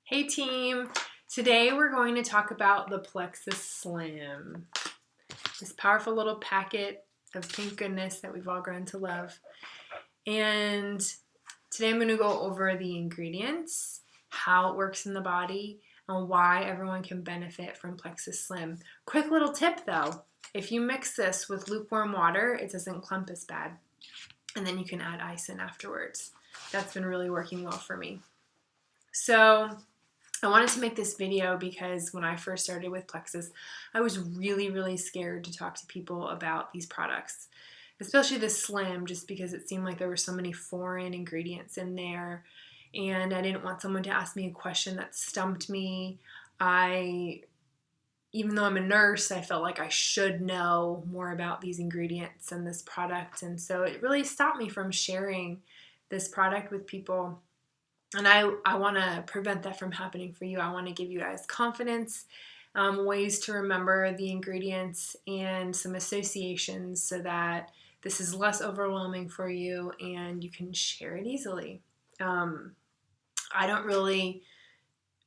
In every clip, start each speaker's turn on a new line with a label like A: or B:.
A: Hey team! Today we're going to talk about the Plexus Slim. This powerful little packet of pink goodness that we've all grown to love. And today I'm going to go over the ingredients, how it works in the body, and why everyone can benefit from Plexus Slim. Quick little tip though, if you mix this with lukewarm water, it doesn't clump as bad. And then you can add ice in afterwards. That's been really working well for me. So I wanted to make this video because when I first started with Plexus, I was really scared to talk to people about these products, especially the Slim, just because it seemed like there were so many foreign ingredients in there, and I didn't want someone to ask me a question that stumped me. Even though I'm a nurse, I felt like I should know more about these ingredients and this product, and so it really stopped me from sharing this product with people. And I want to prevent that from happening for you. I want to give you guys confidence, ways to remember the ingredients, and some associations so that this is less overwhelming for you and you can share it easily. I don't really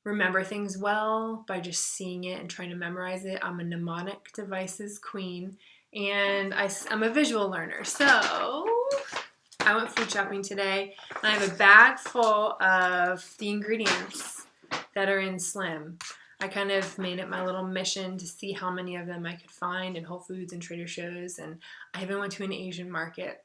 A: remember things well by just seeing it and trying to memorize it. I'm a mnemonic devices queen, and I'm a visual learner. So I went food shopping today, and I have a bag full of the ingredients that are in Slim. I kind of made it my little mission to see how many of them I could find in Whole Foods and Trader Joe's, and I even went to an Asian market.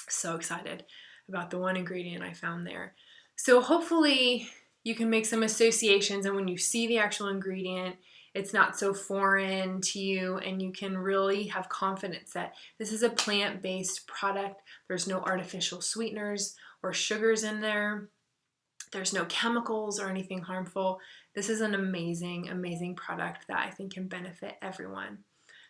A: So excited about the one ingredient I found there. So hopefully you can make some associations, and when you see the actual ingredient, it's not so foreign to you, and you can really have confidence that this is a plant-based product. There's no artificial sweeteners or sugars in there. There's no chemicals or anything harmful. This is an amazing product that I think can benefit everyone.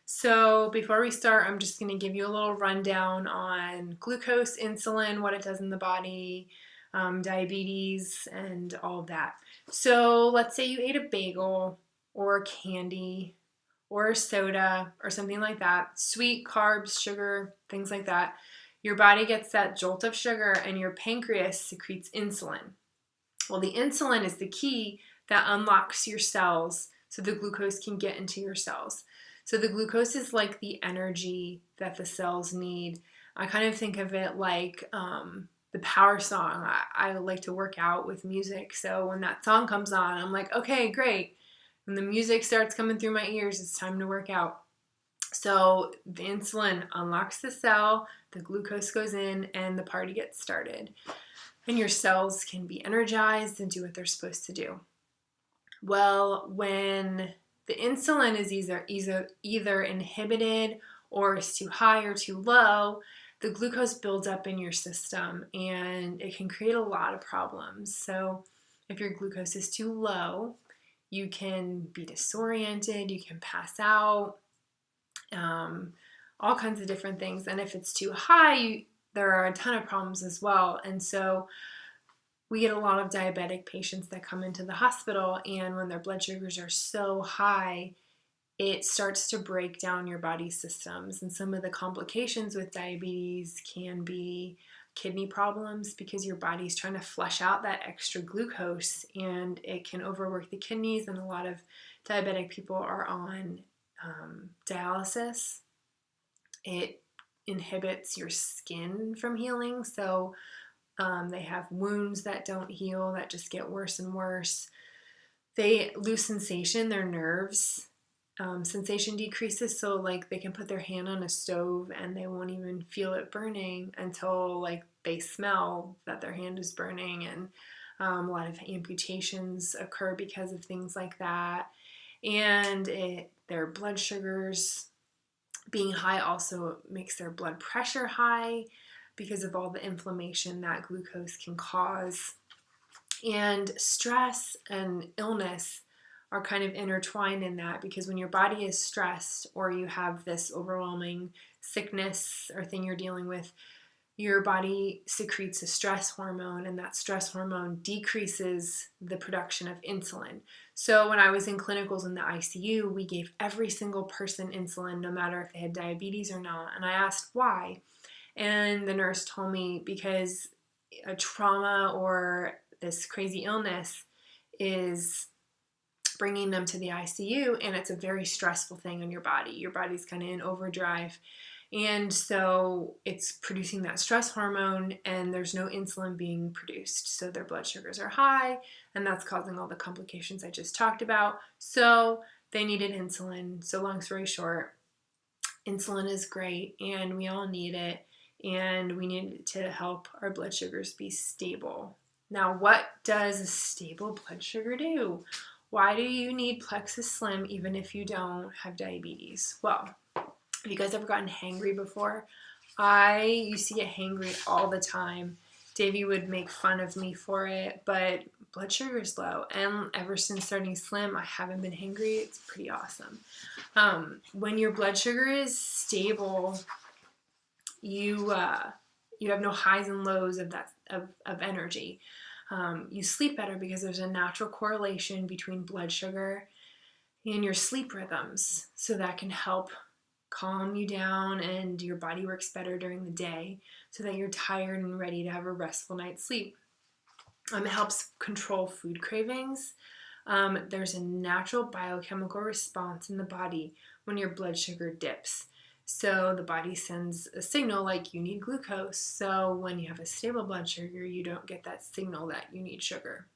A: So before we start, I'm just going to give you a little rundown on glucose, insulin, what it does in the body, diabetes, and all of that. So let's say you ate a bagel or candy or a soda or something like that, sweet, carbs, sugar, things like that. Your body gets that jolt of sugar and your pancreas secretes insulin. Well, the insulin is the key that unlocks your cells so the glucose can get into your cells. So the glucose is like the energy that the cells need. I kind of think of it like the power song. I like to work out with music, so when that song comes on, I'm like, okay, great. When the music starts coming through my ears, it's time to work out. So the insulin unlocks the cell, the glucose goes in, and the party gets started. And your cells can be energized and do what they're supposed to do. Well, when the insulin is either inhibited or is too high or too low, the glucose builds up in your system and it can create a lot of problems. So if your glucose is too low, you can be disoriented, you can pass out, all kinds of different things. And if it's too high, there are a ton of problems as well. And so we get a lot of diabetic patients that come into the hospital, and when their blood sugars are so high, it starts to break down your body's systems. And some of the complications with diabetes can be kidney problems because your body's trying to flush out that extra glucose, and it can overwork the kidneys, and a lot of diabetic people are on dialysis. It inhibits your skin from healing, so they have wounds that don't heal, that just get worse and worse. They lose sensation, their nerves. Sensation decreases, so like they can put their hand on a stove and they won't even feel it burning until like they smell that their hand is burning, and a lot of amputations occur because of things like that. And their blood sugars being high also makes their blood pressure high because of all the inflammation that glucose can cause. And stress and illness are kind of intertwined in that, because when your body is stressed or you have this overwhelming sickness or thing you're dealing with, your body secretes a stress hormone, and that stress hormone decreases the production of insulin. So when I was in clinicals in the ICU, we gave every single person insulin, no matter if they had diabetes or not. And I asked why. And the nurse told me because a trauma or this crazy illness is bringing them to the ICU, and it's a very stressful thing on your body. Your body's kind of in overdrive. And so it's producing that stress hormone, and there's no insulin being produced. So their blood sugars are high, and that's causing all the complications I just talked about. So they needed insulin. So long story short, insulin is great, and we all need it, and we need it to help our blood sugars be stable. Now, what does a stable blood sugar do? Why do you need Plexus Slim even if you don't have diabetes? Well, have you guys ever gotten hangry before? I used to get hangry all the time. Davey would make fun of me for it, but blood sugar is low. And ever since starting Slim, I haven't been hangry. It's pretty awesome. When your blood sugar is stable, you have no highs and lows of energy. You sleep better because there's a natural correlation between blood sugar and your sleep rhythms. So that can help calm you down, and your body works better during the day so that you're tired and ready to have a restful night's sleep. It helps control food cravings. There's a natural biochemical response in the body when your blood sugar dips. So the body sends a signal like you need glucose. So when you have a stable blood sugar, you don't get that signal that you need sugar.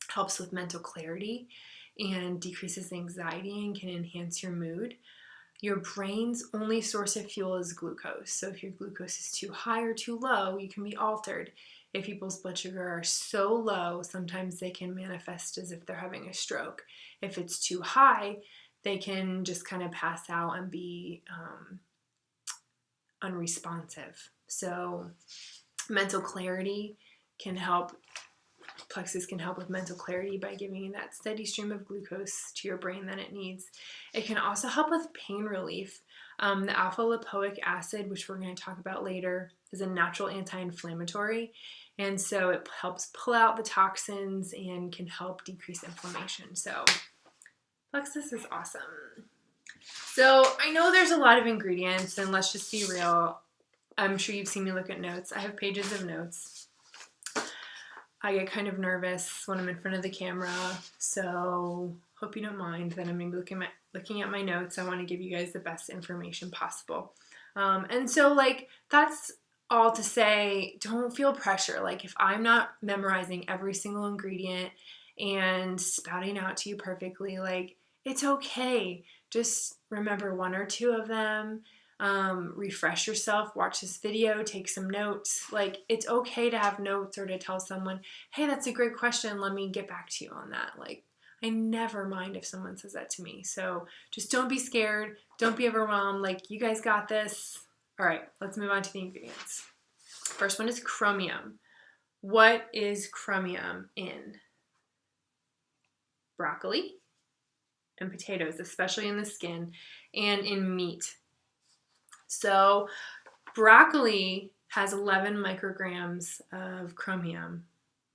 A: Helps with mental clarity and decreases anxiety and can enhance your mood. Your brain's only source of fuel is glucose. So if your glucose is too high or too low, you can be altered. If people's blood sugar are so low, sometimes they can manifest as if they're having a stroke. If it's too high, they can just kind of pass out and be unresponsive. So mental clarity can help. Plexus can help with mental clarity by giving you that steady stream of glucose to your brain that it needs. It can also help with pain relief. The alpha lipoic acid, which we're going to talk about later, is a natural anti-inflammatory, and so it helps pull out the toxins and can help decrease inflammation. So Plexus is awesome. So I know there's a lot of ingredients, and let's just be real. I'm sure you've seen me look at notes. I have pages of notes. I get kind of nervous when I'm in front of the camera, so hope you don't mind that I'm going to be looking at my notes. I want to give you guys the best information possible. And so, like, that's all to say, don't feel pressure. Like, if I'm not memorizing every single ingredient and spouting out to you perfectly, like, it's okay. Just remember one or two of them. Refresh yourself, watch this video, take some notes. Like, it's okay to have notes or to tell someone, hey, that's a great question, let me get back to you on that. Like, I never mind if someone says that to me. So just don't be scared, don't be overwhelmed. Like, you guys got this. All right, let's move on to the ingredients. First one is chromium. What is chromium in? Broccoli and potatoes, especially in the skin, and in meat. So broccoli has 11 micrograms of chromium,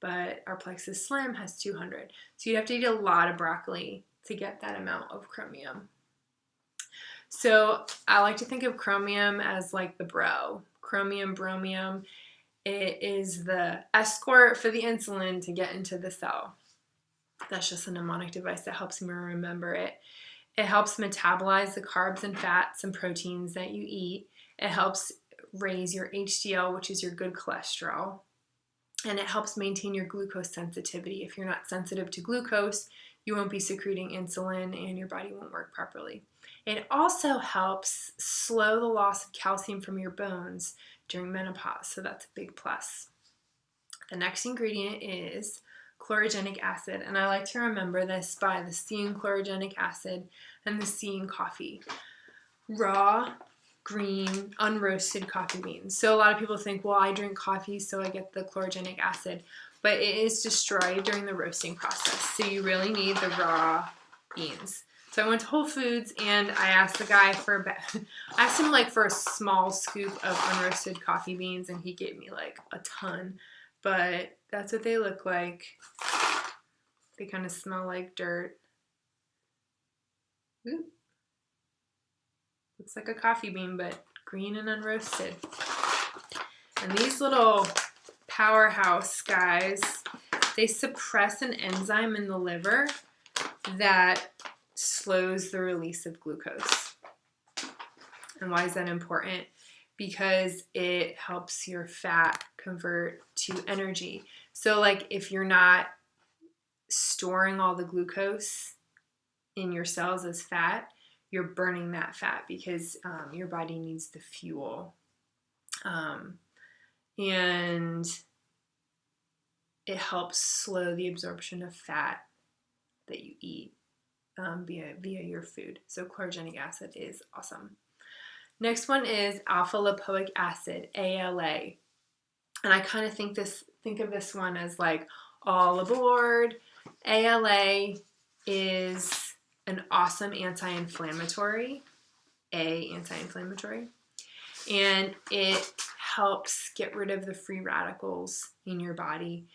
A: but our Plexus Slim has 200. So you have to eat a lot of broccoli to get that amount of chromium. So I like to think of chromium as like the bro. Chromium, bromium. It is the escort for the insulin to get into the cell. That's just a mnemonic device that helps me remember it. It helps metabolize the carbs and fats and proteins that you eat. It helps raise your HDL, which is your good cholesterol. And it helps maintain your glucose sensitivity. If you're not sensitive to glucose, you won't be secreting insulin and your body won't work properly. It also helps slow the loss of calcium from your bones during menopause, so that's a big plus. The next ingredient is chlorogenic acid, and I like to remember this by the C in chlorogenic acid and the C in coffee. Raw, green, unroasted coffee beans. So a lot of people think, well, I drink coffee, so I get the chlorogenic acid, but it is destroyed during the roasting process. So you really need the raw beans. So I went to Whole Foods and I asked the guy I asked him like for a small scoop of unroasted coffee beans, and he gave me like a ton. But that's what they look like. They kind of smell like dirt. Ooh. Looks like a coffee bean, but green and unroasted. And these little powerhouse guys they suppress an enzyme in the liver that slows the release of glucose. And why is that important? Because it helps your fat convert to energy. So like if you're not storing all the glucose in your cells as fat, you're burning that fat because your body needs the fuel. And it helps slow the absorption of fat that you eat via your food. So chlorogenic acid is awesome. Next one is alpha lipoic acid, ALA. And I kind of think of this one as like all aboard. ALA is an awesome anti-inflammatory, and it helps get rid of the free radicals in your body.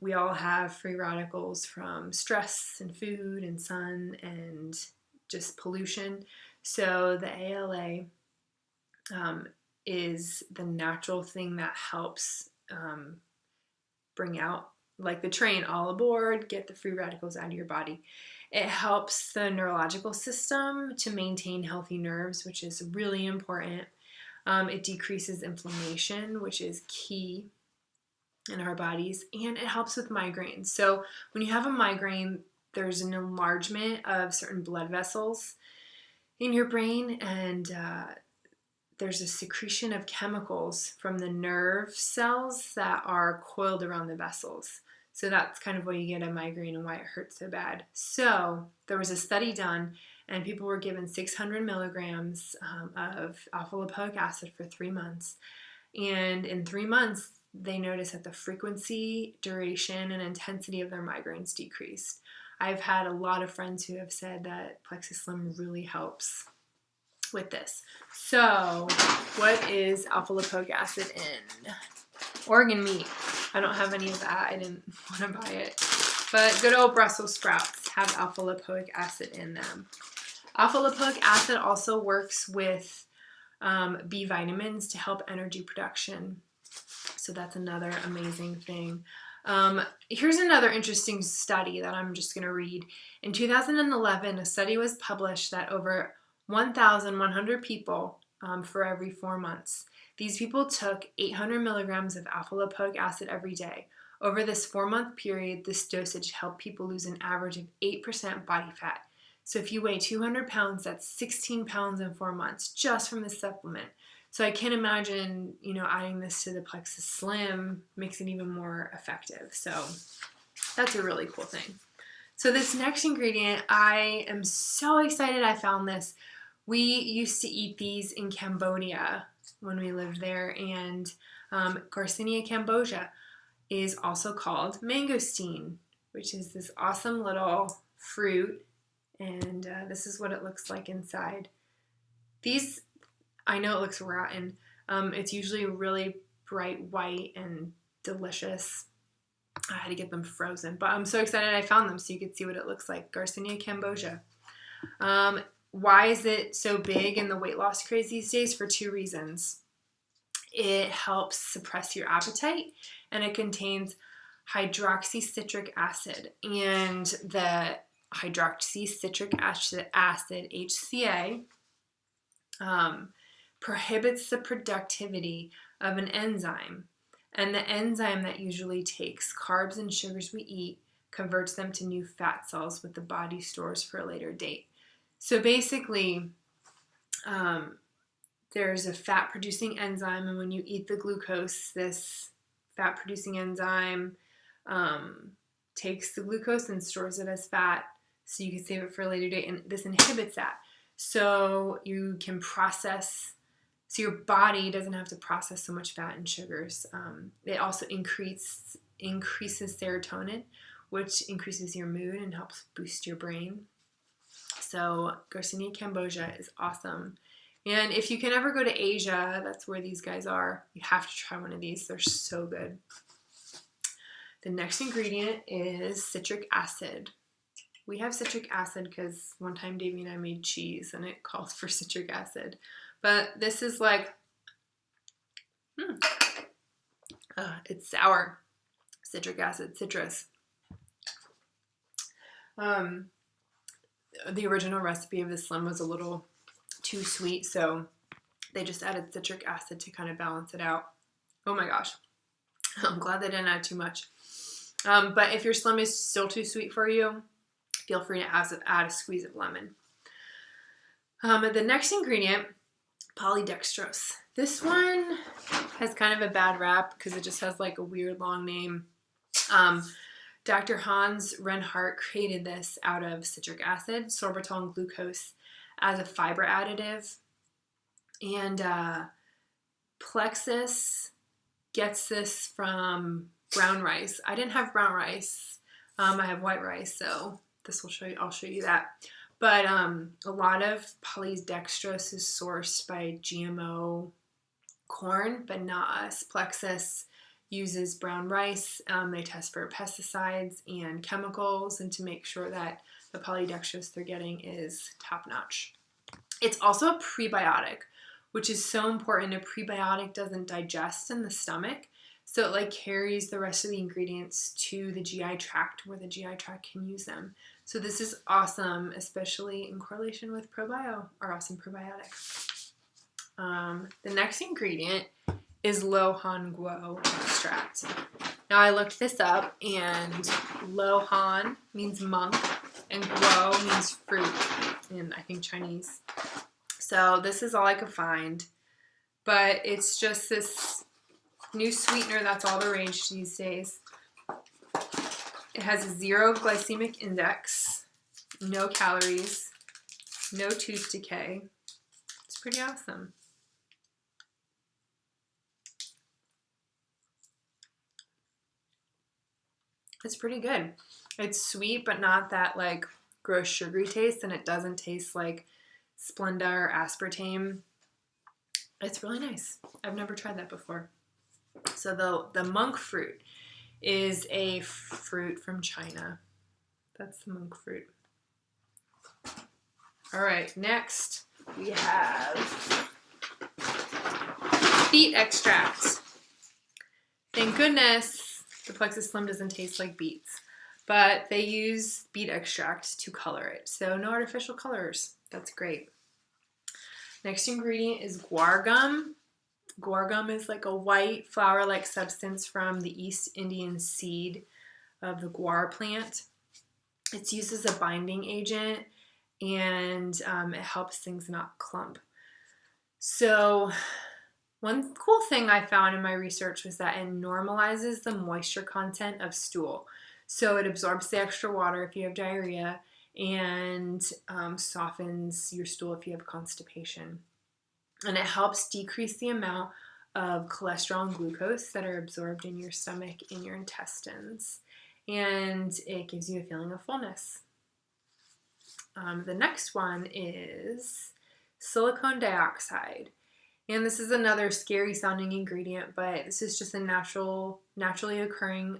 A: We all have free radicals from stress and food and sun and just pollution. So the ALA is the natural thing that helps bring out, like the train, all aboard, get the free radicals out of your body. It helps the neurological system to maintain healthy nerves, which is really important. It decreases inflammation, which is key in our bodies, and it helps with migraines. So when you have a migraine, there's an enlargement of certain blood vessels in your brain, and there's a secretion of chemicals from the nerve cells that are coiled around the vessels. So that's kind of why you get a migraine and why it hurts so bad. So there was a study done, and people were given 600 milligrams of alpha lipoic acid for 3 months. And in 3 months, they noticed that the frequency, duration, and intensity of their migraines decreased. I've had a lot of friends who have said that Plexus Slim really helps with this. So what is alpha lipoic acid in? Organ meat. I don't have any of that. I didn't want to buy it. But good old Brussels sprouts have alpha lipoic acid in them. Alpha lipoic acid also works with B vitamins to help energy production. So that's another amazing thing. Here's another interesting study that I'm just going to read. In 2011, a study was published that over 1,100 people for every 4 months. These people took 800 milligrams of alpha lipoic acid every day. Over this 4-month period, this dosage helped people lose an average of 8% body fat. So if you weigh 200 pounds, that's 16 pounds in 4 months just from this supplement. So I can't imagine, adding this to the Plexus Slim makes it even more effective. So that's a really cool thing. So this next ingredient, I am so excited I found this. We used to eat these in Cambodia when we lived there, and Garcinia cambogia is also called mangosteen, which is this awesome little fruit, and this is what it looks like inside. These, I know it looks rotten. It's usually really bright white and delicious. I had to get them frozen, but I'm so excited I found them so you could see what it looks like. Garcinia cambogia. Why is it so big in the weight loss craze these days? For 2 reasons. It helps suppress your appetite, and it contains hydroxycitric acid. And the hydroxycitric acid, HCA, prohibits the productivity of an enzyme. And the enzyme that usually takes carbs and sugars we eat converts them to new fat cells that the body stores for a later date. So basically, there's a fat-producing enzyme, and when you eat the glucose, this fat-producing enzyme takes the glucose and stores it as fat so you can save it for a later date, and this inhibits that. So you can process, so your body doesn't have to process so much fat and sugars. It also increases serotonin, which increases your mood and helps boost your brain. So Garcinia cambogia is awesome. And if you can ever go to Asia, that's where these guys are, you have to try one of these. They're so good. The next ingredient is citric acid. We have citric acid because one time Davey and I made cheese and it calls for citric acid. But this is like, it's sour. citric acid, citrus. The original recipe of the Slim was a little too sweet, so they just added citric acid to kind of balance it out. Oh my gosh. I'm glad they didn't add too much. But if your Slim is still too sweet for you, feel free to add a squeeze of lemon. The next ingredient, polydextrose. This one has kind of a bad rap because it just has like a weird long name. Dr. Hans Reinhardt created this out of citric acid, sorbitol, and glucose as a fiber additive. And Plexus gets this from brown rice. I didn't have brown rice. I have white rice, so this will show you. I'll show you that. But a lot of polydextrose is sourced by GMO corn, but not us. Plexus uses brown rice. They test for pesticides and chemicals, and to make sure that the polydextrose they're getting is top-notch. It's also a prebiotic, which is so important. A prebiotic doesn't digest in the stomach, so it like carries the rest of the ingredients to the GI tract where the GI tract can use them. So this is awesome, especially in correlation with our awesome probiotics. The next ingredient is Lo Han Guo extract. Now I looked this up, and Lo Han means monk and Guo means fruit in, I think, Chinese. So this is all I could find, but it's just this new sweetener that's all the rage these days. It has a 0 glycemic index, no calories, no tooth decay. It's pretty awesome. It's pretty good. It's sweet, but not that like gross sugary taste, and it doesn't taste like Splenda or aspartame. It's really nice. I've never tried that before. So the monk fruit is a fruit from China. That's the monk fruit. All right, next we have beet extract. Thank goodness the Plexus Slim doesn't taste like beets, but they use beet extract to color it. So no artificial colors. That's great. Next ingredient is guar gum. Guar gum is like a white flour-like substance from the East Indian seed of the guar plant. It's used as a binding agent, and it helps things not clump. So one cool thing I found in my research was that it normalizes the moisture content of stool. So it absorbs the extra water if you have diarrhea, and softens your stool if you have constipation. And it helps decrease the amount of cholesterol and glucose that are absorbed in your stomach, in your intestines. And it gives you a feeling of fullness. The next one is silicone dioxide. And this is another scary sounding ingredient, but this is just a naturally occurring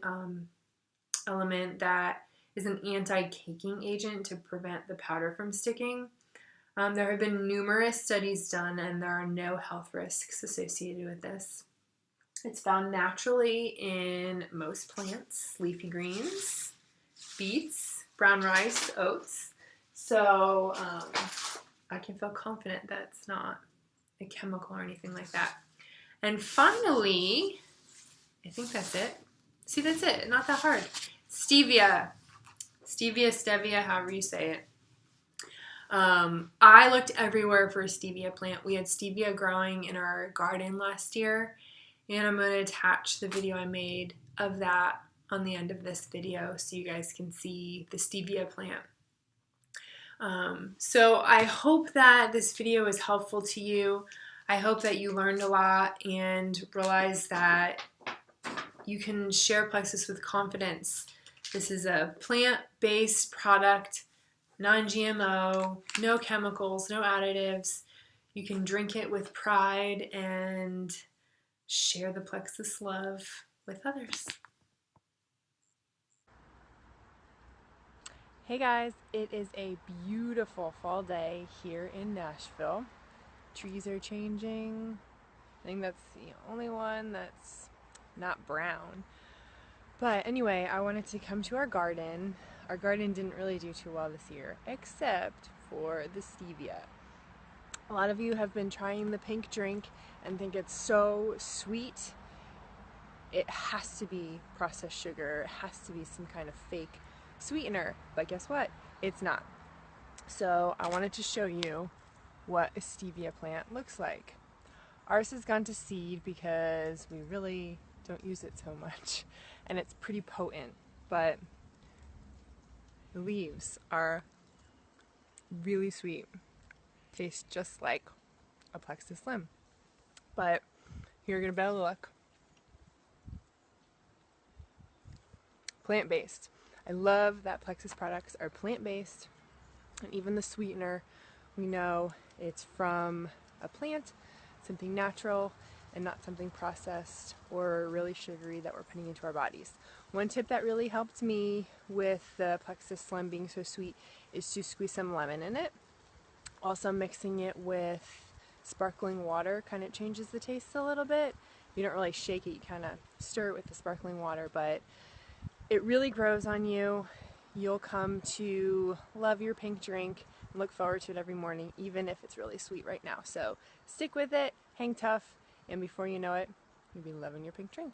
A: element that is an anti-caking agent to prevent the powder from sticking. There have been numerous studies done, and there are no health risks associated with this. It's found naturally in most plants, leafy greens, beets, brown rice, oats. So I can feel confident that it's not a chemical or anything like that. And finally, I think that's it. See, that's it. Not that hard. Stevia. Stevia, however you say it. I looked everywhere for a stevia plant. We had stevia growing in our garden last year, and I'm going to attach the video I made of that on the end of this video so you guys can see the stevia plant. So I hope that this video is helpful to you. I hope that you learned a lot and realized that you can share Plexus with confidence. This is a plant-based product, non-GMO, no chemicals, no additives. You can drink it with pride and share the Plexus love with others.
B: Hey guys, it is a beautiful fall day here in Nashville. Trees are changing. I think that's the only one that's not brown. But anyway, I wanted to come to our garden. Our garden didn't really do too well this year, except for the stevia. A lot of you have been trying the pink drink and think it's so sweet. It has to be processed sugar. It has to be some kind of fake sweetener. But guess what? It's not. So I wanted to show you what a stevia plant looks like. Ours has gone to seed because we really don't use it so much, and it's pretty potent, but the leaves are really sweet. Tastes just like a Plexus Slim. But you're gonna better look. Plant-based. I love that Plexus products are plant-based, and even the sweetener, we know it's from a plant, something natural, and not something processed or really sugary that we're putting into our bodies. One tip that really helped me with the Plexus Slim being so sweet is to squeeze some lemon in it. Also mixing it with sparkling water kind of changes the taste a little bit. You don't really shake it, you kind of stir it with the sparkling water, but it really grows on you. You'll come to love your pink drink and look forward to it every morning, even if it's really sweet right now. So stick with it, hang tough, and before you know it, you'll be loving your pink drink.